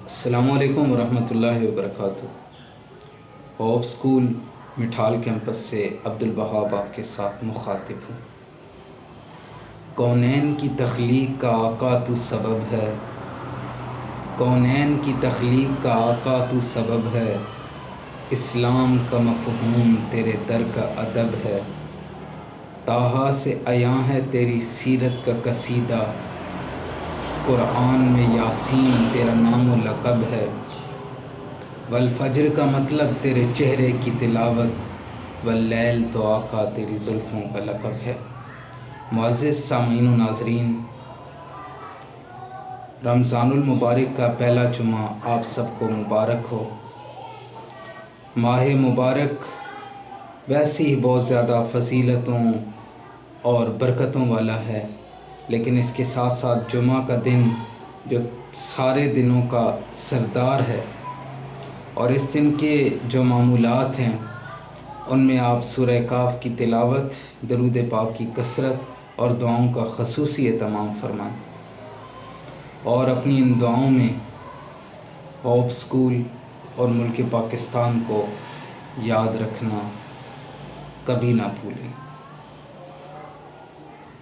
السلام علیکم ورحمۃ اللہ وبرکاتہ۔ ہوپ اسکول مٹھال کیمپس سے عبدالوہاب آپ کے ساتھ مخاطب ہوں۔ کونین کی تخلیق کا آقا تو سبب ہے، کونین کی تخلیق کا آقا تو سبب ہے، اسلام کا مفہوم تیرے در کا ادب ہے۔ طٰہٰ سے عیاں ہے تیری سیرت کا قصیدہ، قرآن میں یاسین تیرا نام و لقب ہے۔ والفجر کا مطلب تیرے چہرے کی تلاوت، واللیل تو آقا تیری زلفوں کا لقب ہے۔ معزز سامعین و ناظرین، رمضان المبارک کا پہلا جمعہ آپ سب کو مبارک ہو۔ ماہ مبارک ویسے ہی بہت زیادہ فضیلتوں اور برکتوں والا ہے، لیکن اس کے ساتھ ساتھ جمعہ کا دن جو سارے دنوں کا سردار ہے، اور اس دن کے جو معمولات ہیں ان میں آپ سورہ کاف کی تلاوت، درود پاک کی کثرت اور دعاؤں کا خصوصی اہتمام فرمائیں، اور اپنی ان دعاؤں میں ہوپ اسکول اور ملک پاکستان کو یاد رکھنا کبھی نہ بھولیں۔